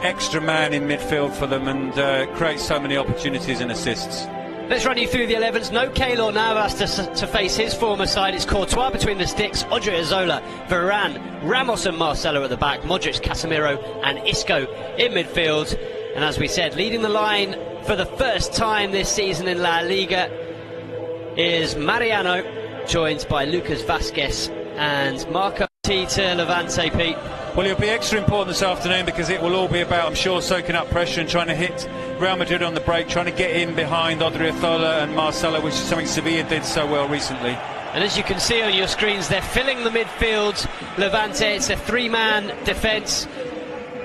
extra man in midfield for them and creates so many opportunities and assists. Let's run you through the 11s. No Keylor Navas to face his former side. It's Courtois between the sticks, Odriozola, Varane, Ramos and Marcelo at the back, Modric, Casemiro and Isco in midfield. And as we said, leading the line for the first time this season in La Liga is Mariano, joined by Lucas Vázquez and Marco to Levante, Pete. Well, it'll be extra important this afternoon because it will all be about, I'm sure, soaking up pressure and trying to hit Real Madrid on the break, trying to get in behind Odriozola and Marcelo, which is something Sevilla did so well recently. And as you can see on your screens, they're filling the midfield. Levante, it's a three-man defence.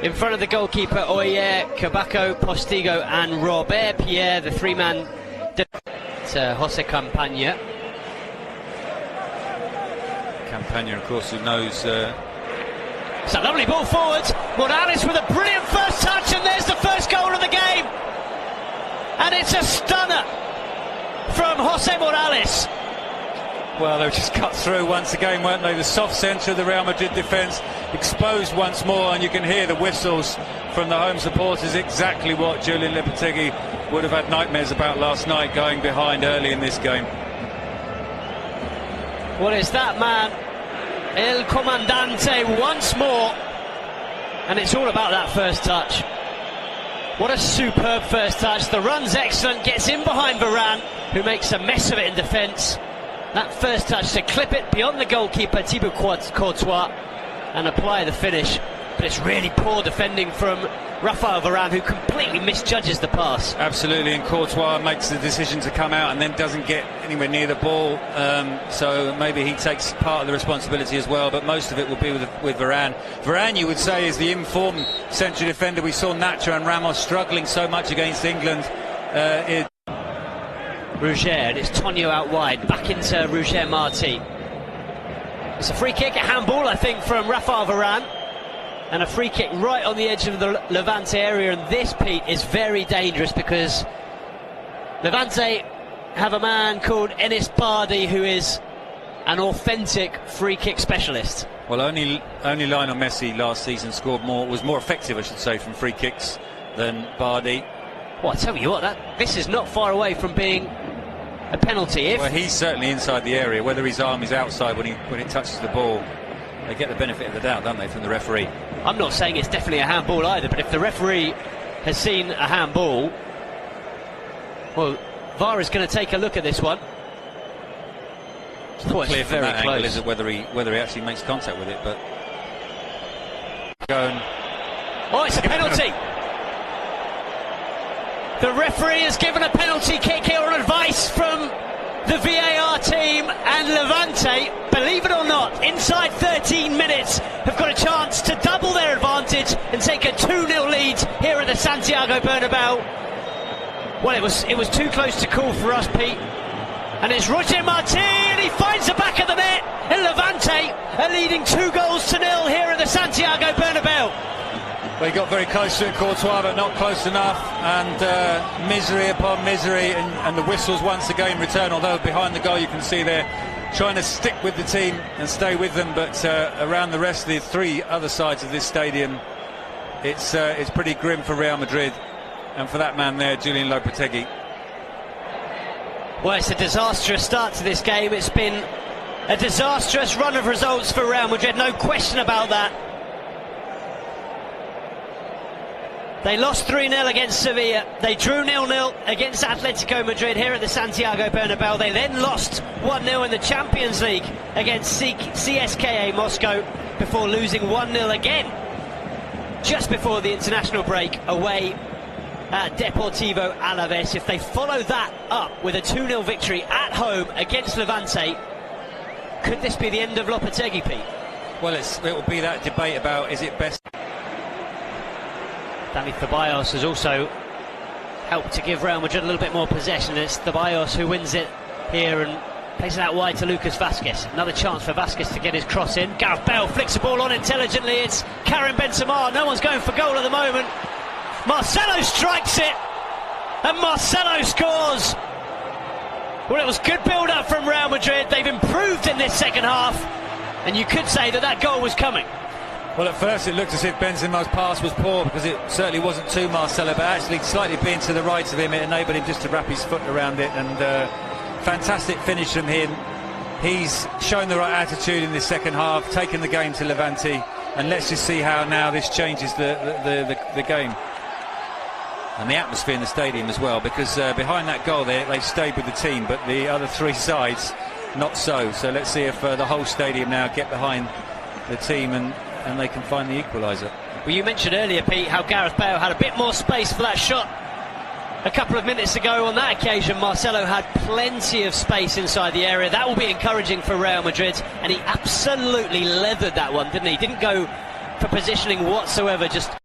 In front of the goalkeeper, Oyer, Cabaco, Postigo and Robert Pierre, the three-man defence. Jose Campaña. Campaña, of course, who knows... It's a lovely ball forward. Morales with a brilliant first touch, and there's the first goal of the game. And it's a stunner from Jose Morales. Well, they were just cut through once again, weren't they? The soft centre of the Real Madrid defence exposed once more, and you can hear the whistles from the home supporters. Exactly what Julian Lopetegui would have had nightmares about last night, going behind early in this game. What is that, man? El Comandante once more, and it's all about that first touch. What a superb first touch. The run's excellent, gets in behind Varane, who makes a mess of it in defence. That first touch to clip it beyond the goalkeeper Thibaut Courtois and apply the finish. But it's really poor defending from Rafael Varane, who completely misjudges the pass. Absolutely, and Courtois makes the decision to come out and then doesn't get anywhere near the ball, so maybe he takes part of the responsibility as well, but most of it will be with Varane. Varane, you would say, is the informed central defender. We saw Nacho and Ramos struggling so much against England. Ruger, and it's Tonio out wide, back into Ruger Martí. It's a free kick, a handball, I think, from Rafael Varane. And a free kick right on the edge of the Levante area, and this, Pete, is very dangerous because Levante have a man called Enis Bardi, who is an authentic free kick specialist. Well, only Lionel Messi last season was more effective, I should say, from free kicks than Bardi. Well, I tell you what, this is not far away from being a penalty. Well, he's certainly inside the area. Whether his arm is outside when it touches the ball, they get the benefit of the doubt, don't they, from the referee? I'm not saying it's definitely a handball either, but if the referee has seen a handball, well, VAR is going to take a look at this one. It's not clear from that angle, is it, whether he actually makes contact with it, but... Oh, it's a penalty! The referee has given a penalty kick here on advice from the VAR team, and Levante, believe it or not, inside 13 minutes have got a chance to double their advantage and take a 2-0 lead here at the Santiago Bernabeu. Well, it was too close to call for us, Pete. And it's Roger Martí, and he finds the back of the net, and Levante are leading 2-0 here at the Santiago Bernabeu. Well, he got very close to it, Courtois, but not close enough, and misery upon misery, and the whistles once again return, although behind the goal you can see they're trying to stick with the team and stay with them, but around the rest of the three other sides of this stadium, it's pretty grim for Real Madrid, and for that man there, Julian Lopetegui. Well, it's a disastrous start to this game. It's been a disastrous run of results for Real Madrid, no question about that. They lost 3-0 against Sevilla. They drew 0-0 against Atletico Madrid here at the Santiago Bernabeu. They then lost 1-0 in the Champions League against CSKA Moscow before losing 1-0 again just before the international break away at Deportivo Alaves. If they follow that up with a 2-0 victory at home against Levante, could this be the end of Lopetegui, Pete? Well, it will be that debate about, is it best... Dani Ceballos has also helped to give Real Madrid a little bit more possession. It's Ceballos who wins it here and plays it out wide to Lucas Vázquez. Another chance for Vázquez to get his cross in. Gareth Bale flicks the ball on intelligently. It's Karim Benzema. No one's going for goal at the moment. Marcelo strikes it, and Marcelo scores. Well, it was good build-up from Real Madrid. They've improved in this second half, and you could say that goal was coming. Well, at first it looked as if Benzema's pass was poor, because it certainly wasn't to Marcelo, but actually slightly being to the right of him, it enabled him just to wrap his foot around it. And fantastic finish from him. He's shown the right attitude in the second half, taken the game to Levante, and let's just see how now this changes the game. And the atmosphere in the stadium as well, because behind that goal they stayed with the team, but the other three sides not so. So let's see if the whole stadium now get behind the team and they can find the equaliser. Well, you mentioned earlier, Pete, how Gareth Bale had a bit more space for that shot a couple of minutes ago. On that occasion, Marcelo had plenty of space inside the area. That will be encouraging for Real Madrid, and he absolutely leathered that one, didn't he? Didn't go for positioning whatsoever, just